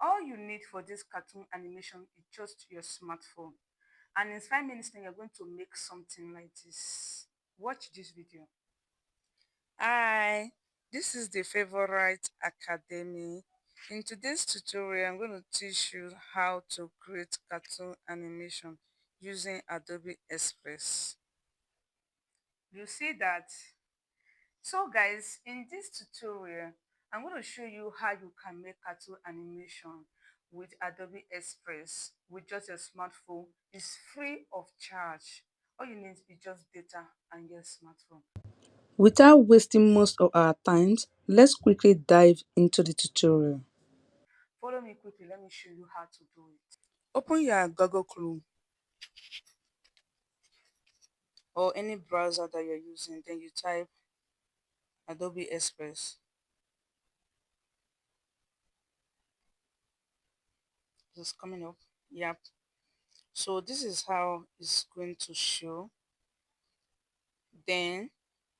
All you need for this cartoon animation is just your smartphone. And in 5 minutes, then you're going to make something like this. Watch this video. Hi, this is the Favorite Academy. In today's tutorial, I'm going to teach you how to create cartoon animation using Adobe Express. You see that? So guys, in this tutorial, I'm going to show you how you can make cartoon animation with Adobe Express with just your smartphone. It's free of charge. All you need is just data and your smartphone. Without wasting most of our time, let's quickly dive into the tutorial. Follow me quickly. Let me show you how to do it. Open your Google Chrome or any browser that you're using. Then you type Adobe Express. It's coming up. Yep. So this is how it's going to show. Then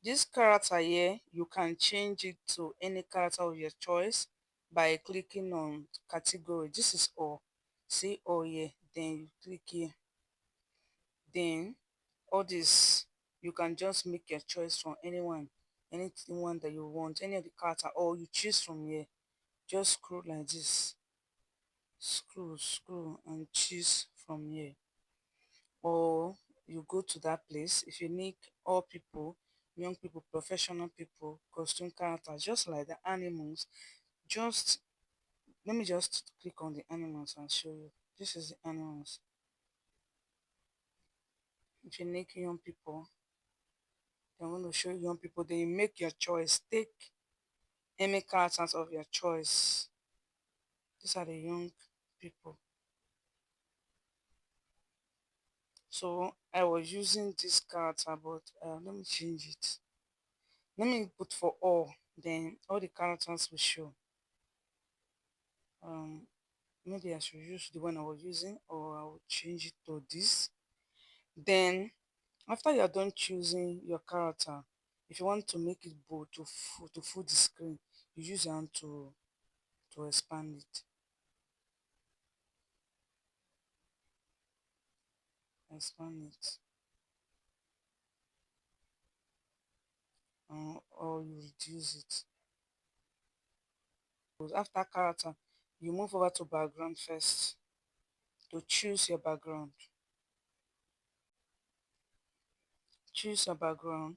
this character here, you can change it to any character of your choice by clicking on category. This is all. See all here. Then you click here. Then all this, you can just make your choice from anyone that you want, any of the character, or you choose from here. Just scroll like this. Scroll and choose from here. Or you go to that place. If you need all people, young people, professional people, costume characters, just like the animals, just let me just click on the animals and show you. This is the animals. If you need young people, I'm going to show you young people. Then you make your choice. Take any characters of your choice. These are the young people. So I was using this character, but let me change it. Let me put for all. Then all the characters will show. Um, Maybe I should use the one I was using, or I will change it to this. Then after you're done choosing your character, if you want to make it bold to full the screen, you use your hand to expand it. Expand it. Or you reduce it. After character, you move over to background first to choose your background. Choose your background.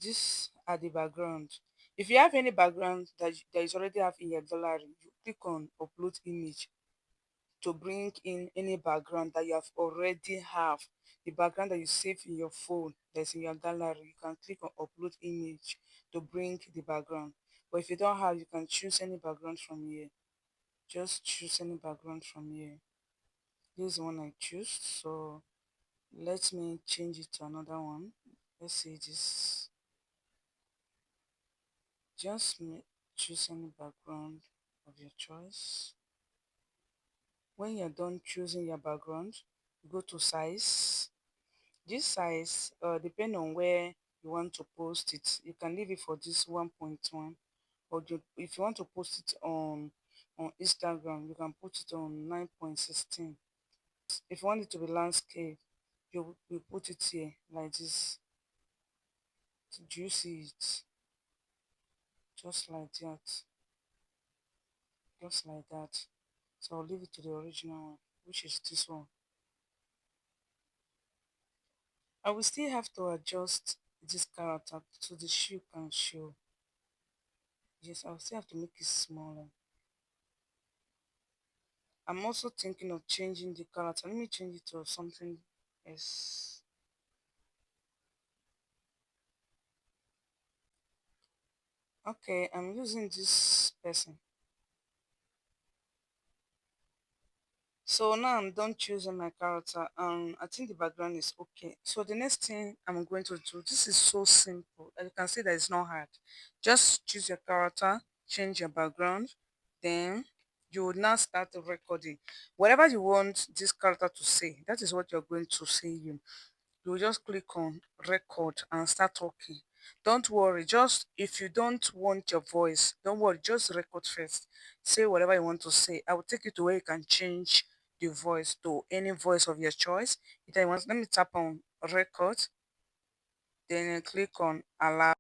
These are the background. If you have any background that is already have in your gallery, you click on upload image to bring in any background that you have already have. The background that you save in your phone that's in your gallery, you can click on upload image to bring the background. But if you don't have, you can choose any background from here. Just choose any background from here. This is the one I choose, so let me change it to another one. Let's see this. Just choose any background of your choice. When you're done choosing your background, you go to size. This size, depend on where you want to post it. You can leave it for this 1.1, or if you want to post it on Instagram, you can put it on 9.16. If you want it to be landscape, you put it here like this. Do you see it? Just like that. Just like that. So I'll leave it to the original one, which is this one. I will still have to adjust this character so the shoe can show. Yes, I'll still have to make it smaller. I'm also thinking of changing the character. Let me change it to something else. Okay, I'm using this person. So now I'm done choosing my character. I think the background is okay. So the next thing I'm going to do, this is so simple. As you can see that it's not hard. Just choose your character, change your background, then you will now start the recording. Whatever you want this character to say, that is what you're going to say. You will just click on record and start talking. Don't worry, just if you don't want your voice, don't worry, just record first. Say whatever you want to say. I will take you to where you can change the voice to any voice of your choice. If I want, let me tap on record, then I click on allow.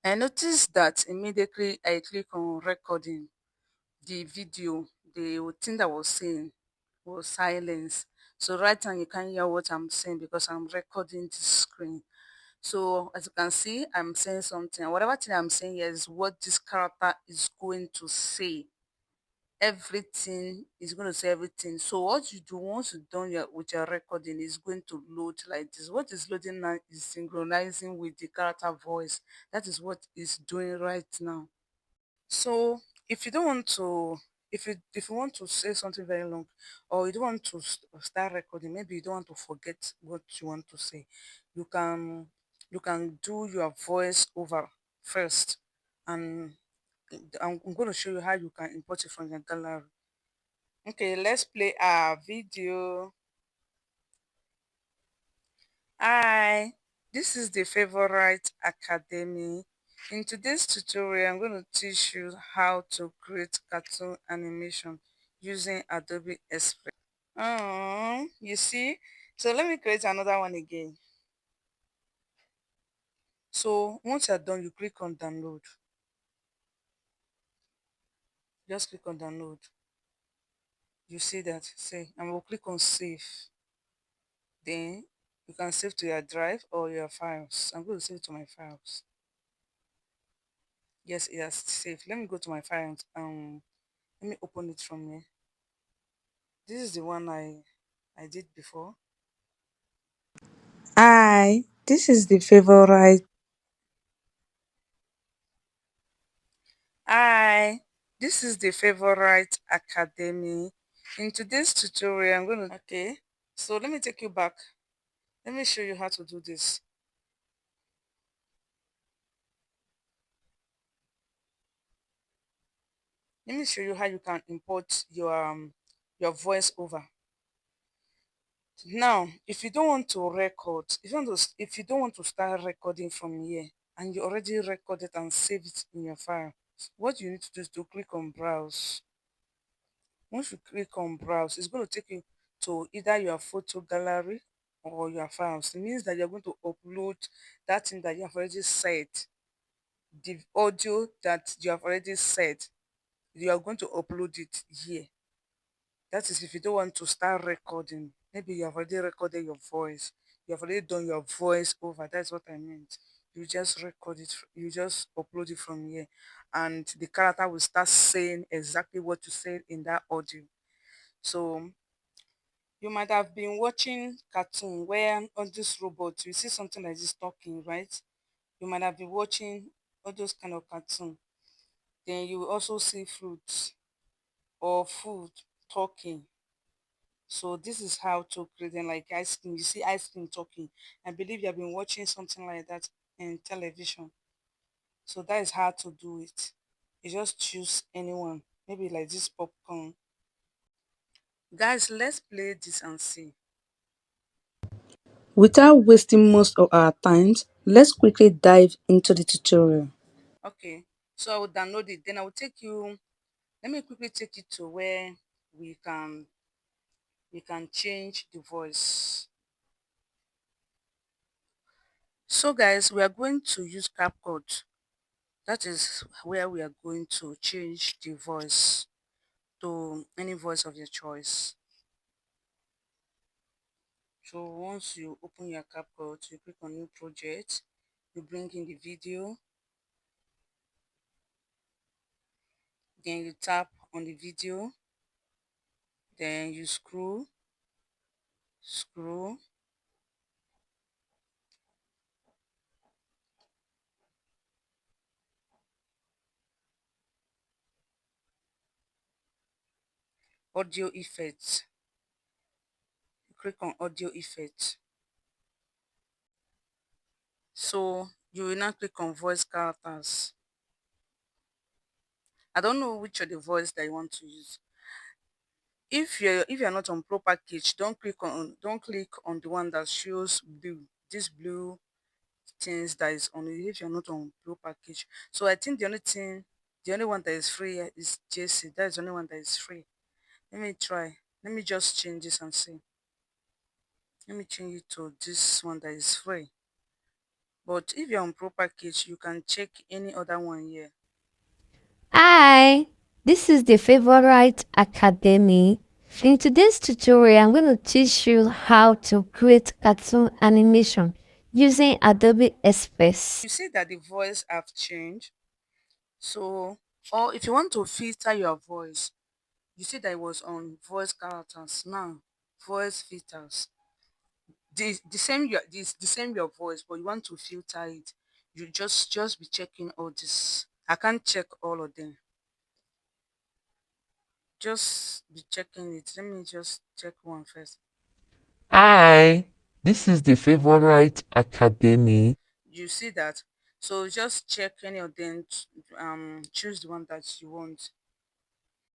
I noticed that immediately I click on recording the video, the thing that was saying was silence. So right now you can't hear what I'm saying because I'm recording the screen. So as you can see, I'm saying something. Whatever thing I'm saying here is what this character is going to say. Everything is going to say everything. So what you do once you're done with your recording is going to load like this. What is loading now is synchronizing with the character voice. That is what it's doing right now. So if you don't want to, if you want to say something very long, or you don't want to start recording, maybe you don't want to forget what you want to say, you can you can do your voice over first, and I'm going to show you how you can import it from your gallery. Okay, let's play our video. Hi, this is the Favorite Academy. In today's tutorial, I'm going to teach you how to create cartoon animation using Adobe Express. You see? So let me create another one again. So once you're done, you click on download. Just click on download. You see that? Say, and we'll click on save. Then you can save to your drive or your files. I'm going to save to my files. Yes, it has saved. Let me go to my files. Let me open it from here. This is the one I did before. Hi, this is the favorite. Hi, this is the Favorite Academy. In today's tutorial, I'm going to... Okay, so let me take you back. Let me show you how to do this. Let me show you how you can import your voice over. Now, if you don't want to record, if you don't want to start recording from here, and you already recorded and save it in your file, what you need to do is to click on browse. Once you click on browse, it's going to take you to either your photo gallery or your files. It means that you're going to upload that thing that you have already said, the audio that you have already said. You are going to upload it here. That is if you don't want to start recording. Maybe you have already recorded your voice. You have already done your voice over. That's what I meant. You just record it. You just upload it from here, and the character will start saying exactly what you said in that audio. So you might have been watching cartoon where on this robot you see something like this talking, right? You might have been watching all those kind of cartoon. Then you will also see fruits or food talking. So this is how to create them like ice cream. You see ice cream talking. I believe you have been watching something like that in television. So that is how to do it. You just choose anyone, maybe like this popcorn. Guys, let's play this and see. Without wasting most of our times, let's quickly dive into the tutorial. Okay, so I will download it. Then I will take you. Let me quickly take you to where we can we can change the voice. So guys, we are going to use CapCut. That is where we are going to change the voice to any voice of your choice. So once you open your CapCut, you click on new project, you bring in the video, then you tap on the video, then you scroll, audio effects. You click on audio effects. So you will now click on voice characters. I don't know which of the voice that you want to use. If you're not on pro package, don't click on the one that shows blue. This blue things that is on it if you're not on pro package. So I think the only one that is free here is JC. That is the only one that is free. Let me try. Let me just change this and see. Let me change it to this one that is free. But if you're on pro package, you can check any other one here. Hi, this is the Favorite Academy. In today's tutorial, I'm going to teach you how to create cartoon animation using Adobe Express. You see that the voice have changed. So, or if you want to filter your voice, you see that it was on voice characters. Now voice filters, the same the same your voice, but you want to filter it. You just be checking all this. I can't check all of them. Just be checking it. Let me just check one first. Hi, this is the Favorite Academy. You see that? So just check any of them. Choose the one that you want.